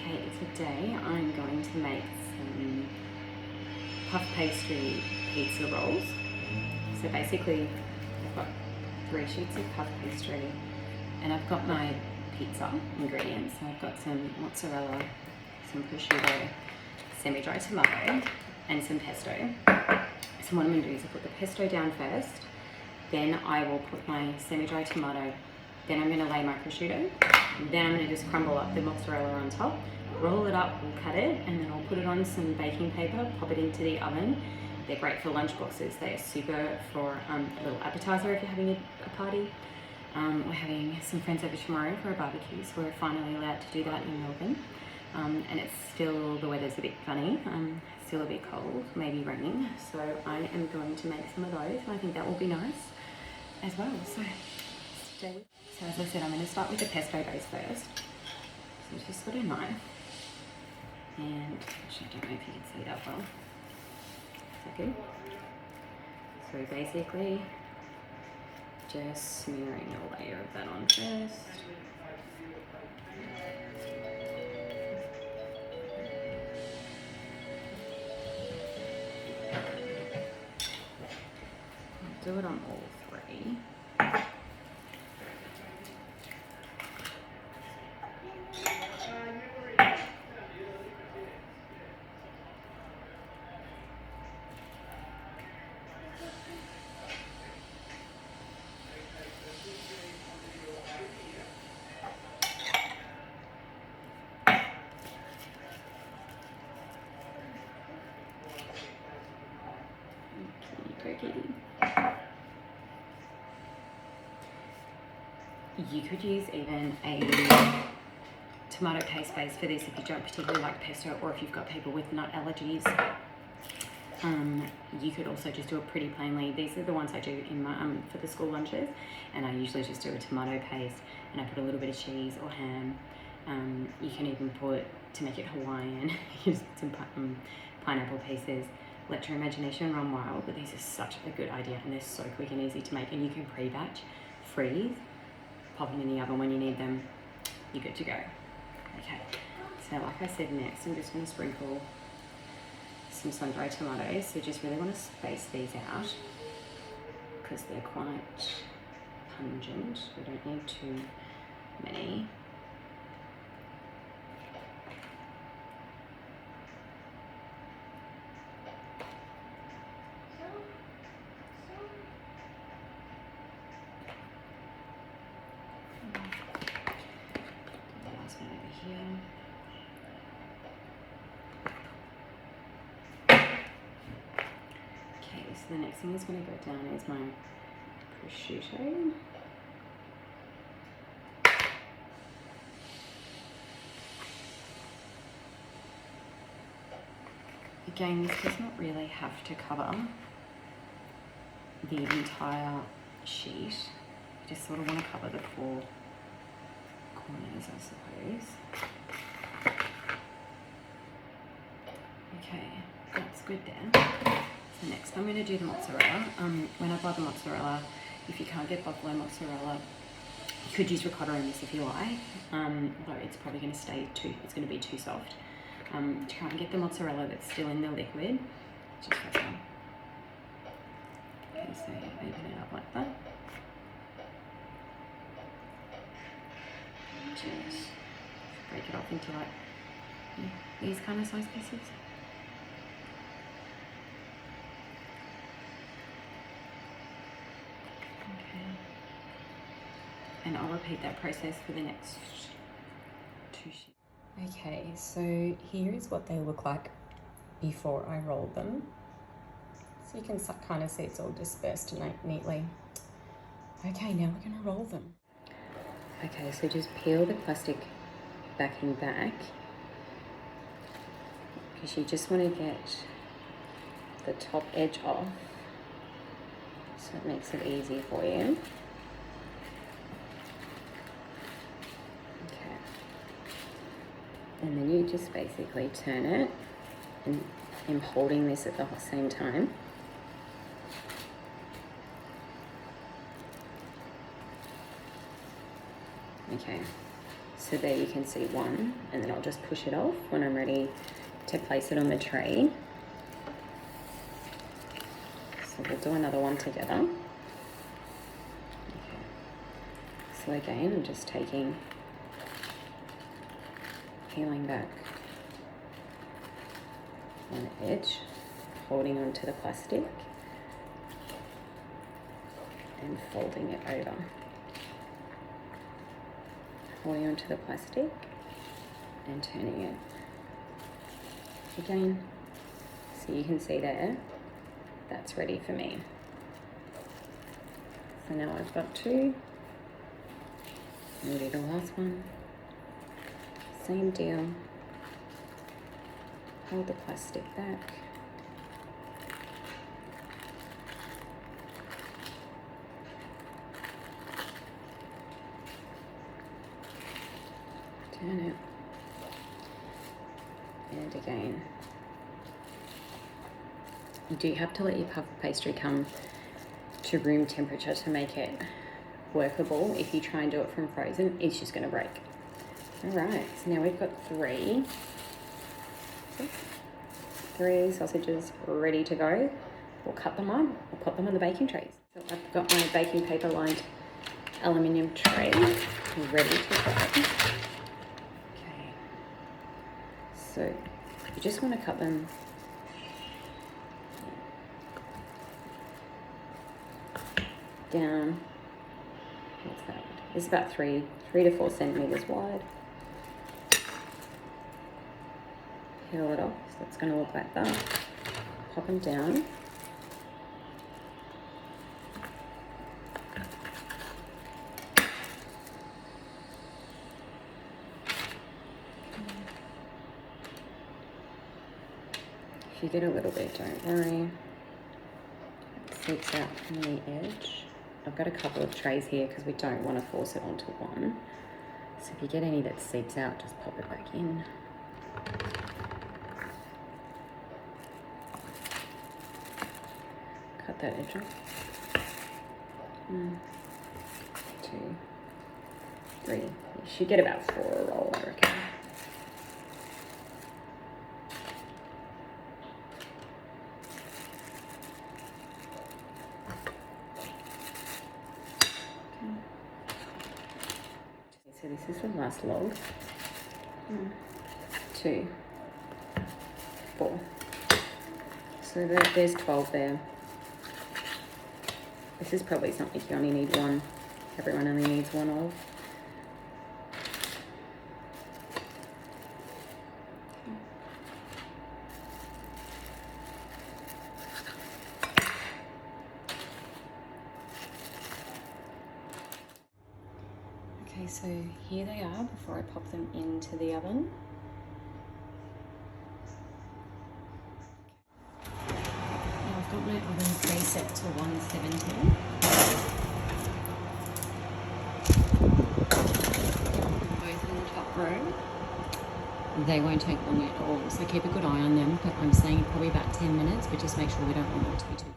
Okay, today I'm going to make some puff pastry pizza rolls. So basically, I've got 3 sheets of puff pastry and I've got my pizza ingredients. So I've got some mozzarella, some prosciutto, semi-dry tomato and some pesto. So what I'm going to do is I'll put the pesto down first, then I will put my semi-dry tomato, then I'm going to lay my prosciutto, then I'm going to just crumble up the mozzarella on top, roll it up, we'll cut it, and then I'll put it on some baking paper, pop it into the oven. They're great for lunchboxes. They are super for a little appetizer if you're having a party. We're having some friends over tomorrow for a barbecue, so we're finally allowed to do that in Melbourne. And it's still, the weather's a bit funny, still a bit cold, maybe raining. So I am going to make some of those, and I think that will be nice as well. So stay with. So as I said, I'm going to start with the pesto base first. So I've just got a knife, and actually I don't know if you can see that well. Is that good? So basically, just smearing a layer of that on first. I'll do it on all 3. You could use even a tomato paste base for this if you don't particularly like pesto, or if you've got people with nut allergies. You could also just do it pretty plainly. These are the ones I do in my for the school lunches, and I usually just do a tomato paste and I put a little bit of cheese or ham. You can even put, to make it Hawaiian, use some pineapple pieces. Let your imagination run wild, but these are such a good idea and they're so quick and easy to make, and you can pre-batch, freeze, pop them in the oven when you need them, you're good to go. Okay, so like I said, next I'm just going to sprinkle some sun-dried tomatoes. So just really want to space these out because they're quite pungent. We don't need too many. So the next thing that's going to go down is my prosciutto. Again, this does not really have to cover the entire sheet. You just sort of want to cover the 4 corners, I suppose. Okay, that's good there. So next I'm going to do the mozzarella. When I buy the mozzarella, if you can't get buffalo mozzarella, you could use ricotta on this if you like, although it's probably going to it's going to be too soft. Try and get the mozzarella that's still in the liquid. Just like that. Okay, so open it up like that. Just break it off into like these kind of size pieces. And I'll repeat that process for the next 2 sheets. Okay, so here is what they look like before I roll them. So you can kind of see it's all dispersed neatly. Okay, now we're gonna roll them. Okay, so just peel the plastic backing back because you just want to get the top edge off so it makes it easy for you. And then you just basically turn it, and I'm holding this at the same time. Okay, So there you can see one, and then I'll just push it off when I'm ready to place it on the tray. So we'll do another one together. Okay. So again, I'm just peeling back one edge, holding onto the plastic and folding it over. Holding onto the plastic and turning it again. So you can see there, that's ready for me. So now I've got two. We'll do the last one. Same deal. Hold the plastic back. Turn it. And again. You do have to let your puff pastry come to room temperature to make it workable. If you try and do it from frozen, it's just going to break. Alright, so now we've got three sausages ready to go. We'll cut them up, we'll put them on the baking trays. So I've got my baking paper lined aluminium tray ready to go. Okay, so you just want to cut them down. What's that? It's about 3 to 4 centimeters wide. Peel it off, so it's going to look like that. Pop them down. If you get a little bit, don't worry. It seeps out from the edge. I've got a couple of trays here because we don't want to force it onto one. So if you get any that seeps out, just pop it back in. Cut that edge off. 1, 2, 3. You should get about 4 a roll, I reckon. So this is the last log. 1, 2, 4. So there's 12 there. This is probably something you only need one. Everyone only needs one of. Okay, so here they are before I pop them into the oven. Now I've got my oven preset to 170. Both in the top row. They won't take long at all, so keep a good eye on them, but I'm saying probably about 10 minutes, but just make sure we don't want them to be too